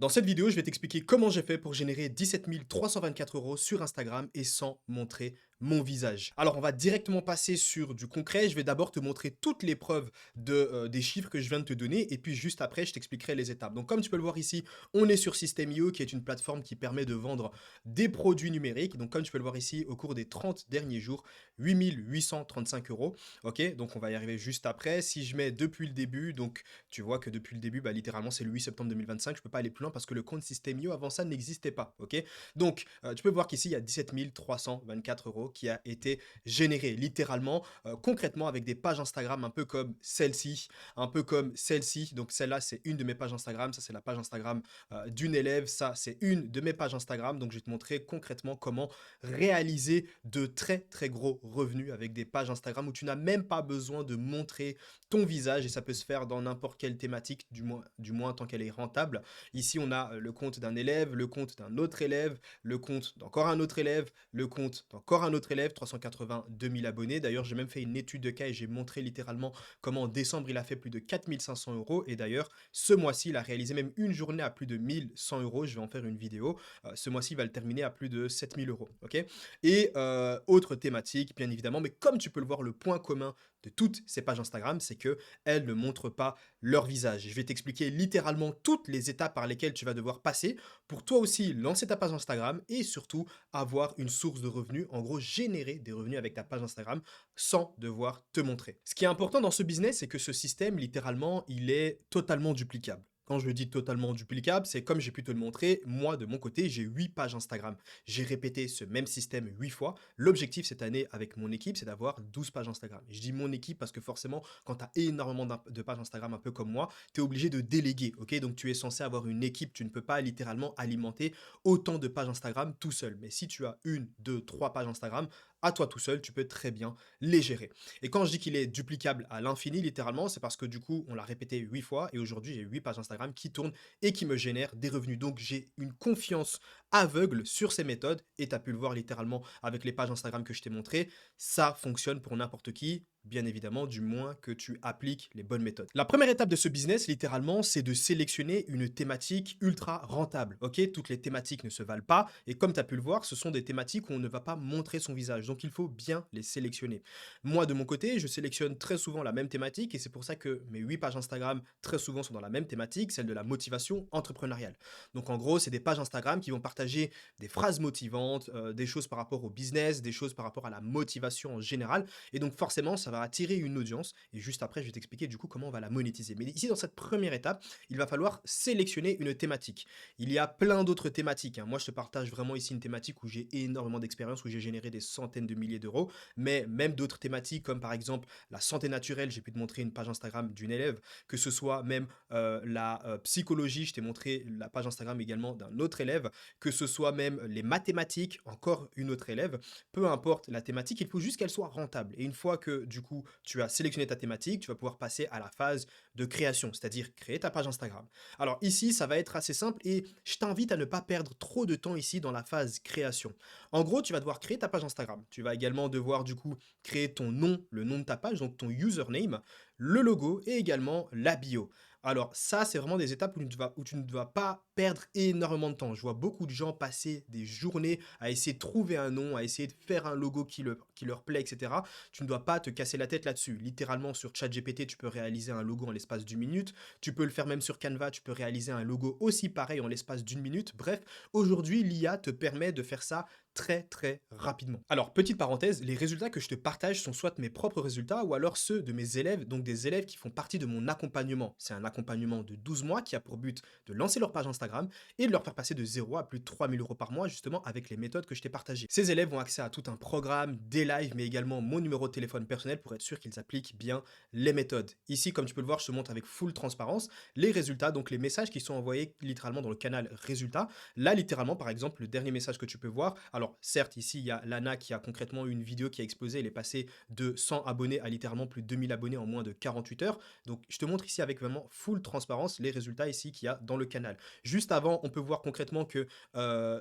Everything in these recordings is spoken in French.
Dans cette vidéo, je vais t'expliquer comment j'ai fait pour générer 17 324 € sur Instagram et sans montrer mon visage. Alors, on va directement passer sur du concret. Je vais d'abord te montrer toutes les preuves des chiffres que je viens de te donner et puis juste après, je t'expliquerai les étapes. Donc, comme tu peux le voir ici, on est sur System.io qui est une plateforme qui permet de vendre des produits numériques. Donc, comme tu peux le voir ici, au cours des 30 derniers jours, 8 835 €. Ok, donc on va y arriver juste après. Si je mets depuis le début, donc tu vois que depuis le début, bah, littéralement, c'est le 8 septembre 2025. Je peux pas aller plus loin parce que le compte System.io avant ça n'existait pas. Ok, donc tu peux voir qu'ici, il y a 17 324 € qui a été généré littéralement, concrètement avec des pages Instagram un peu comme celle-ci, un peu comme celle-ci. Donc celle-là, c'est une de mes pages Instagram. Ça, c'est la page Instagram d'une élève. Ça, c'est une de mes pages Instagram. Donc je vais te montrer concrètement comment réaliser de très très gros revenus avec des pages Instagram où tu n'as même pas besoin de montrer ton visage et ça peut se faire dans n'importe quelle thématique, du moins tant qu'elle est rentable. Ici, on a le compte d'un élève, le compte d'un autre élève, le compte d'encore un autre élève, le compte d'encore un autre élève, 382 000 abonnés. D'ailleurs, j'ai même fait une étude de cas et j'ai montré littéralement comment en décembre, il a fait plus de 4500 €. Et d'ailleurs, ce mois-ci, il a réalisé même une journée à plus de 1100 €. Je vais en faire une vidéo. Ce mois-ci, il va le terminer à plus de 7000 €. Ok, et autre thématique, bien évidemment, mais comme tu peux le voir, le point commun de toutes ces pages Instagram, c'est que elles ne montrent pas leur visage. Je vais t'expliquer littéralement toutes les étapes par lesquelles tu vas devoir passer pour toi aussi lancer ta page Instagram et surtout avoir une source de revenus, en gros générer des revenus avec ta page Instagram sans devoir te montrer. Ce qui est important dans ce business, c'est que ce système, littéralement, il est totalement duplicable. Quand je dis totalement duplicable, c'est comme j'ai pu te le montrer, moi de mon côté, j'ai 8 pages Instagram. J'ai répété ce même système 8 fois. L'objectif cette année avec mon équipe, c'est d'avoir 12 pages Instagram. Je dis mon équipe parce que forcément, quand tu as énormément de pages Instagram un peu comme moi, tu es obligé de déléguer. Ok, donc tu es censé avoir une équipe. Tu ne peux pas littéralement alimenter autant de pages Instagram tout seul. Mais si tu as une, deux, trois pages Instagram, à toi tout seul, tu peux très bien les gérer. Et quand je dis qu'il est duplicable à l'infini, littéralement, c'est parce que du coup, on l'a répété 8 fois et aujourd'hui, j'ai 8 pages Instagram qui tournent et qui me génèrent des revenus. Donc, j'ai une confiance aveugle sur ces méthodes et tu as pu le voir littéralement avec les pages Instagram que je t'ai montré, ça fonctionne pour n'importe qui, bien évidemment, du moins que tu appliques les bonnes méthodes. La première étape de ce business, littéralement, c'est de sélectionner une thématique ultra rentable. Ok, toutes les thématiques ne se valent pas et comme tu as pu le voir, ce sont des thématiques où on ne va pas montrer son visage. Donc il faut bien les sélectionner. Moi, de mon côté, je sélectionne très souvent la même thématique et c'est pour ça que mes 8 pages Instagram très souvent sont dans la même thématique, celle de la motivation entrepreneuriale. Donc en gros, c'est des pages Instagram qui vont partager des phrases motivantes, des choses par rapport au business, des choses par rapport à la motivation en général. Et donc forcément, ça va attirer une audience. Et juste après, je vais t'expliquer du coup comment on va la monétiser. Mais ici, dans cette première étape, il va falloir sélectionner une thématique. Il y a plein d'autres thématiques, hein. Moi, je te partage vraiment ici une thématique où j'ai énormément d'expérience, où j'ai généré des centaines de milliers d'euros. Mais même d'autres thématiques comme par exemple la santé naturelle, j'ai pu te montrer une page Instagram d'une élève, que ce soit même la psychologie, je t'ai montré la page Instagram également d'un autre élève, que ce soit même les mathématiques, encore une autre élève, peu importe la thématique, il faut juste qu'elle soit rentable. Et une fois que du coup tu as sélectionné ta thématique, tu vas pouvoir passer à la phase de création, c'est-à-dire créer ta page Instagram. Alors ici, ça va être assez simple et je t'invite à ne pas perdre trop de temps ici dans la phase création. En gros, tu vas devoir créer ta page Instagram. Tu vas également devoir du coup créer ton nom, le nom de ta page, donc ton username, le logo et également la bio. Alors ça, c'est vraiment des étapes où tu ne vas pas perdre énormément de temps. Je vois beaucoup de gens passer des journées à essayer de trouver un nom, à essayer de faire un logo qui leur plaît, etc. Tu ne dois pas te casser la tête là-dessus. Littéralement, sur ChatGPT, tu peux réaliser un logo en l'espace d'une minute. Tu peux le faire même sur Canva, tu peux réaliser un logo aussi pareil en l'espace d'une minute. Bref, aujourd'hui, l'IA te permet de faire ça très très rapidement. Alors, petite parenthèse, les résultats que je te partage sont soit mes propres résultats ou alors ceux de mes élèves, donc des élèves qui font partie de mon accompagnement. C'est un accompagnement de 12 mois qui a pour but de lancer leur page Instagram et de leur faire passer de 0 à plus de 3 000 € par mois justement avec les méthodes que je t'ai partagées. Ces élèves ont accès à tout un programme, des lives, mais également mon numéro de téléphone personnel pour être sûr qu'ils appliquent bien les méthodes. Ici, comme tu peux le voir, je te montre avec full transparence les résultats, donc les messages qui sont envoyés littéralement dans le canal résultats. Là, littéralement, par exemple, le dernier message que tu peux voir, alors certes, ici, il y a Lana qui a concrètement eu une vidéo qui a explosé, elle est passée de 100 abonnés à littéralement plus de 2000 abonnés en moins de 48 heures. Donc, je te montre ici avec vraiment full transparence les résultats ici qu'il y a dans le canal. Juste avant, on peut voir concrètement que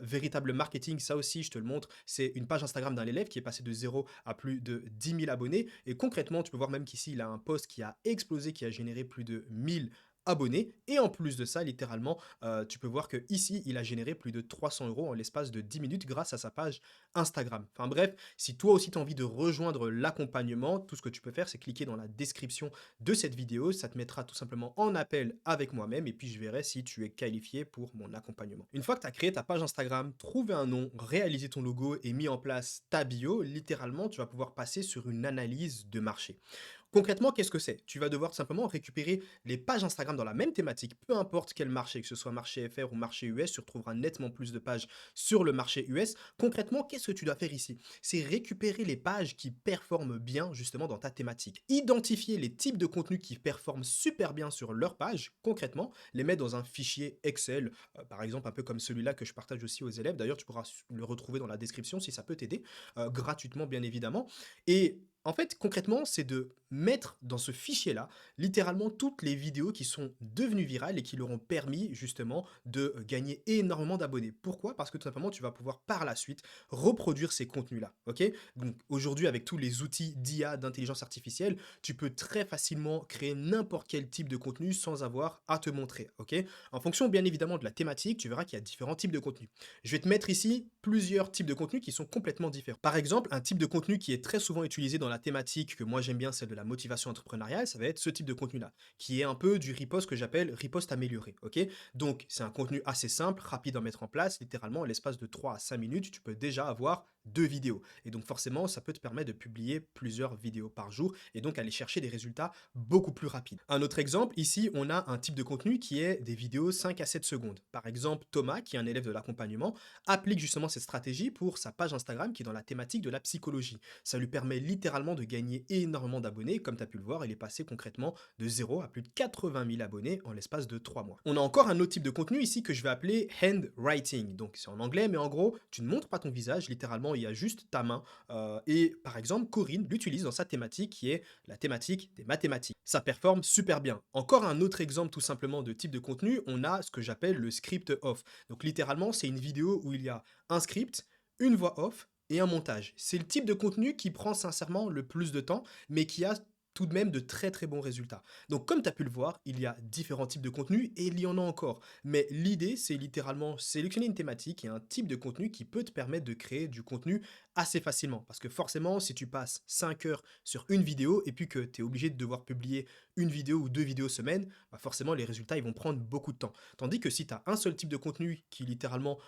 véritable marketing, ça aussi, je te le montre, c'est une page Instagram d'un élève qui est passé de 0 à plus de 10 000 abonnés. Et concrètement, tu peux voir même qu'ici, il a un post qui a explosé, qui a généré plus de 1000 abonnés. Et en plus de ça, littéralement, tu peux voir que ici, il a généré plus de 300 € en l'espace de 10 minutes grâce à sa page Instagram. Enfin bref, si toi aussi tu as envie de rejoindre l'accompagnement, tout ce que tu peux faire, c'est cliquer dans la description de cette vidéo. Ça te mettra tout simplement en appel avec moi-même et puis je verrai si tu es qualifié pour mon accompagnement. Une fois que tu as créé ta page Instagram, trouvé un nom, réalisé ton logo et mis en place ta bio, littéralement, tu vas pouvoir passer sur une analyse de marché. Concrètement, qu'est-ce que c'est? Tu vas devoir simplement récupérer les pages Instagram dans la même thématique, peu importe quel marché, que ce soit marché FR ou marché US, tu retrouveras nettement plus de pages sur le marché US. Concrètement, qu'est-ce que tu dois faire ici? C'est récupérer les pages qui performent bien justement dans ta thématique. Identifier les types de contenus qui performent super bien sur leur page, concrètement, les mettre dans un fichier Excel, par exemple un peu comme celui-là que je partage aussi aux élèves. D'ailleurs, tu pourras le retrouver dans la description si ça peut t'aider, gratuitement bien évidemment. Et en fait, concrètement, c'est de mettre dans ce fichier-là, littéralement toutes les vidéos qui sont devenues virales et qui leur ont permis justement de gagner énormément d'abonnés. Pourquoi? Parce que tout simplement, tu vas pouvoir par la suite reproduire ces contenus-là. Ok? Donc aujourd'hui, avec tous les outils d'IA, d'intelligence artificielle, tu peux très facilement créer n'importe quel type de contenu sans avoir à te montrer. Ok? En fonction bien évidemment de la thématique, tu verras qu'il y a différents types de contenus. Je vais te mettre ici plusieurs types de contenus qui sont complètement différents. Par exemple, un type de contenu qui est très souvent utilisé dans la thématique que moi j'aime bien, celle de la motivation entrepreneuriale, ça va être ce type de contenu-là, qui est un peu du riposte que j'appelle riposte amélioré. Ok? Donc c'est un contenu assez simple, rapide à mettre en place, littéralement en l'espace de 3 à 5 minutes, tu peux déjà avoir 2 vidéos. Et donc forcément, ça peut te permettre de publier plusieurs vidéos par jour et donc aller chercher des résultats beaucoup plus rapides. Un autre exemple, ici, on a un type de contenu qui est des vidéos 5 à 7 secondes. Par exemple, Thomas, qui est un élève de l'accompagnement, applique justement cette stratégie pour sa page Instagram qui est dans la thématique de la psychologie. Ça lui permet littéralement de gagner énormément d'abonnés. Comme tu as pu le voir, il est passé concrètement de 0 à plus de 80 000 abonnés en l'espace de 3 mois. On a encore un autre type de contenu ici que je vais appeler handwriting. Donc c'est en anglais, mais en gros, tu ne montres pas ton visage, littéralement, il y a juste ta main. Et par exemple, Corinne l'utilise dans sa thématique qui est la thématique des mathématiques. Ça performe super bien. Encore un autre exemple tout simplement de type de contenu, on a ce que j'appelle le script off. Donc littéralement, c'est une vidéo où il y a un script, une voix off et un montage. C'est le type de contenu qui prend sincèrement le plus de temps, mais qui a tout de même de très très bons résultats. Donc comme tu as pu le voir, il y a différents types de contenus et il y en a encore. Mais l'idée, c'est littéralement sélectionner une thématique et un type de contenu qui peut te permettre de créer du contenu assez facilement. Parce que forcément, si tu passes 5 heures sur une vidéo et puis que tu es obligé de devoir publier une vidéo ou 2 vidéos semaine, bah forcément les résultats ils vont prendre beaucoup de temps. Tandis que si tu as un seul type de contenu qui littéralement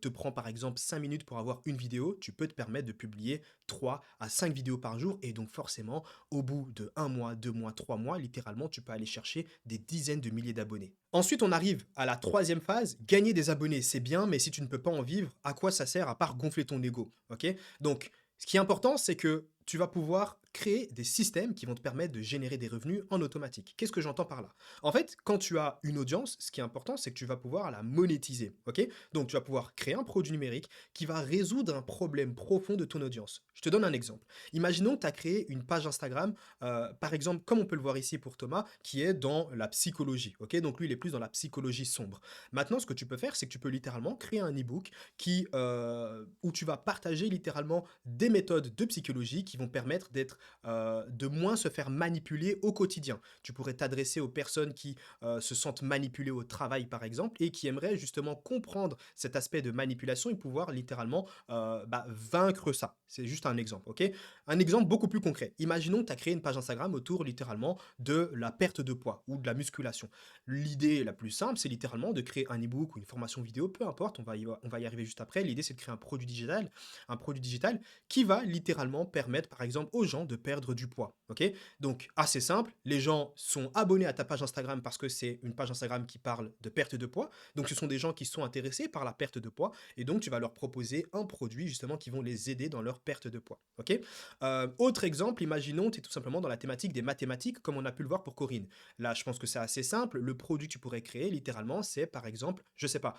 te prend par exemple 5 minutes pour avoir une vidéo, tu peux te permettre de publier 3 à 5 vidéos par jour et donc forcément au bout de 1 mois, 2 mois, 3 mois, littéralement tu peux aller chercher des dizaines de milliers d'abonnés. Ensuite, on arrive à la troisième phase. Gagner des abonnés, c'est bien, mais si tu ne peux pas en vivre, à quoi ça sert à part gonfler ton ego? Ok? Donc, ce qui est important, c'est que tu vas pouvoir créer des systèmes qui vont te permettre de générer des revenus en automatique. Qu'est-ce que j'entends par là? En fait, quand tu as une audience, ce qui est important, c'est que tu vas pouvoir la monétiser. Ok? Donc, tu vas pouvoir créer un produit numérique qui va résoudre un problème profond de ton audience. Je te donne un exemple. Imaginons que tu as créé une page Instagram, par exemple, comme on peut le voir ici pour Thomas, qui est dans la psychologie. Ok? Donc, lui, il est plus dans la psychologie sombre. Maintenant, ce que tu peux faire, c'est que tu peux littéralement créer un e-book où tu vas partager littéralement des méthodes de psychologie qui vont permettre de moins se faire manipuler au quotidien. Tu pourrais t'adresser aux personnes qui se sentent manipulées au travail, par exemple, et qui aimeraient justement comprendre cet aspect de manipulation et pouvoir littéralement vaincre ça. C'est juste un exemple, ok? Un exemple beaucoup plus concret. Imaginons que tu as créé une page Instagram autour littéralement de la perte de poids ou de la musculation. L'idée la plus simple, c'est littéralement de créer un e-book ou une formation vidéo, peu importe, on va y arriver juste après. L'idée, c'est de créer un produit digital qui va littéralement permettre, par exemple, aux gens de perdre du poids. Ok? Donc, assez simple, les gens sont abonnés à ta page Instagram parce que c'est une page Instagram qui parle de perte de poids. Donc, ce sont des gens qui sont intéressés par la perte de poids et donc tu vas leur proposer un produit justement qui vont les aider dans leur perte de poids. Ok? Autre exemple, imaginons, tu es tout simplement dans la thématique des mathématiques, comme on a pu le voir pour Corinne. Là, je pense que c'est assez simple. Le produit que tu pourrais créer, littéralement, c'est par exemple, je sais pas,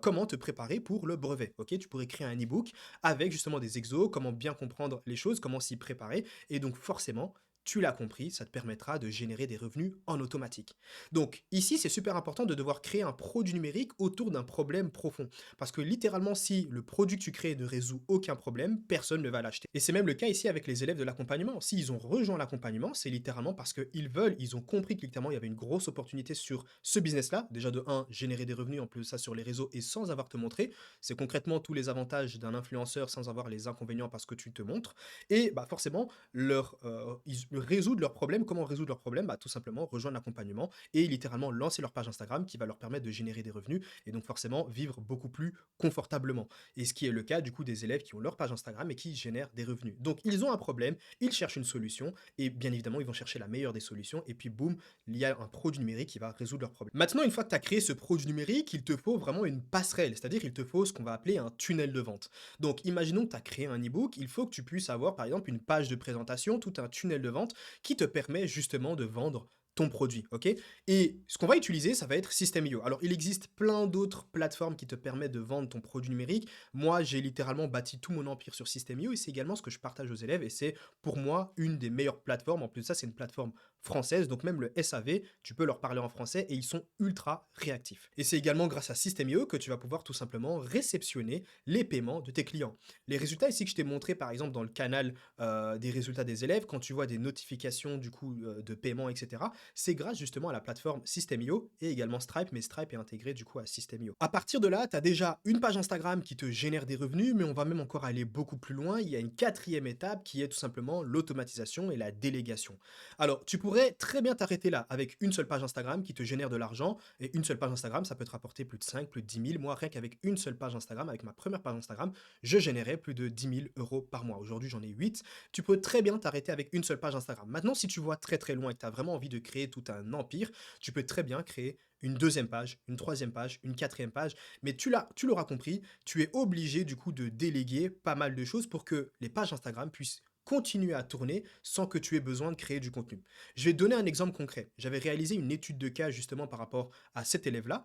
comment te préparer pour le brevet. Ok? Tu pourrais créer un e-book avec justement des exos, comment bien comprendre les choses, comment s'y préparer. Et donc forcément, tu l'as compris, ça te permettra de générer des revenus en automatique. Donc ici, c'est super important de devoir créer un produit numérique autour d'un problème profond. Parce que littéralement, si le produit que tu crées ne résout aucun problème, personne ne va l'acheter. Et c'est même le cas ici avec les élèves de l'accompagnement. S'ils ont rejoint l'accompagnement, c'est littéralement parce qu'ils veulent, ils ont compris que littéralement il y avait une grosse opportunité sur ce business-là. Déjà de un, générer des revenus en plus de ça sur les réseaux et sans avoir te montrer. C'est concrètement tous les avantages d'un influenceur sans avoir les inconvénients parce que tu te montres. Et bah forcément, ils résoudre leurs problèmes. Comment résoudre leurs problèmes? Bah tout simplement rejoindre l'accompagnement et littéralement lancer leur page Instagram qui va leur permettre de générer des revenus et donc forcément vivre beaucoup plus confortablement. Et ce qui est le cas du coup des élèves qui ont leur page Instagram et qui génèrent des revenus. Donc ils ont un problème, ils cherchent une solution et bien évidemment ils vont chercher la meilleure des solutions et puis boum, il y a un produit numérique qui va résoudre leur problème. Maintenant, une fois que tu as créé ce produit numérique, il te faut vraiment une passerelle, c'est-à-dire il te faut ce qu'on va appeler un tunnel de vente. Donc imaginons que tu as créé un e-book, il faut que tu puisses avoir par exemple une page de présentation, tout un tunnel de vente qui te permet justement de vendre ton produit, ok? Et ce qu'on va utiliser, ça va être System.io. Alors, il existe plein d'autres plateformes qui te permettent de vendre ton produit numérique. Moi, j'ai littéralement bâti tout mon empire sur System.io et c'est également ce que je partage aux élèves et c'est pour moi une des meilleures plateformes. En plus de ça, c'est une plateforme française, donc même le SAV, tu peux leur parler en français et ils sont ultra réactifs. Et c'est également grâce à System.io que tu vas pouvoir tout simplement réceptionner les paiements de tes clients. Les résultats ici que je t'ai montré par exemple dans le canal des résultats des élèves, quand tu vois des notifications du coup de paiement, etc., c'est grâce justement à la plateforme System.io et également Stripe, mais Stripe est intégré du coup à System.io. À partir de là, tu as déjà une page Instagram qui te génère des revenus, mais on va même encore aller beaucoup plus loin. Il y a une quatrième étape qui est tout simplement l'automatisation et la délégation. Alors, tu pourrais très bien t'arrêter là avec une seule page Instagram qui te génère de l'argent et une seule page Instagram, ça peut te rapporter plus de 5, plus de 10 000. Moi, rien qu'avec une seule page Instagram, avec ma première page Instagram, je générais plus de 10 000 euros par mois. Aujourd'hui, j'en ai 8. Tu peux très bien t'arrêter avec une seule page Instagram. Maintenant, si tu vois très très loin et que tu as vraiment envie de créer tout un empire, tu peux très bien créer une deuxième page, une troisième page, une quatrième page, mais tu l'auras compris, tu es obligé du coup de déléguer pas mal de choses pour que les pages Instagram puissent continuer à tourner sans que tu aies besoin de créer du contenu. Je vais te donner un exemple concret. J'avais réalisé une étude de cas justement par rapport à cet élève-là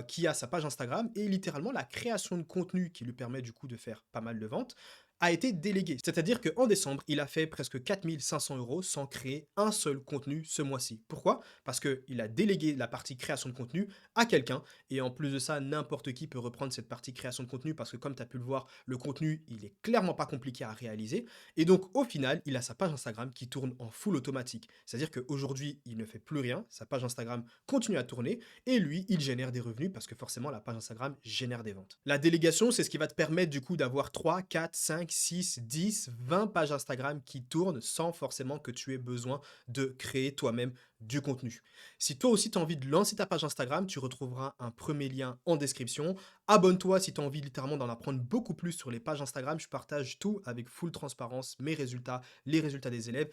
qui a sa page Instagram et littéralement la création de contenu qui lui permet du coup de faire pas mal de ventes a été délégué. C'est-à-dire qu'en décembre, il a fait presque 4500 euros sans créer un seul contenu ce mois-ci. Pourquoi? Parce qu'il a délégué la partie création de contenu à quelqu'un. Et en plus de ça, n'importe qui peut reprendre cette partie création de contenu parce que comme tu as pu le voir, le contenu, il est clairement pas compliqué à réaliser. Et donc, au final, il a sa page Instagram qui tourne en full automatique. C'est-à-dire qu'aujourd'hui, il ne fait plus rien. Sa page Instagram continue à tourner et lui, il génère des revenus parce que forcément, la page Instagram génère des ventes. La délégation, c'est ce qui va te permettre du coup d'avoir 3, 4, 5, 6, 10, 20 pages Instagram qui tournent sans forcément que tu aies besoin de créer toi-même du contenu. Si toi aussi tu as envie de lancer ta page Instagram, tu retrouveras un premier lien en description. Abonne-toi si tu as envie littéralement d'en apprendre beaucoup plus sur les pages Instagram. Je partage tout avec full transparence, mes résultats, les résultats des élèves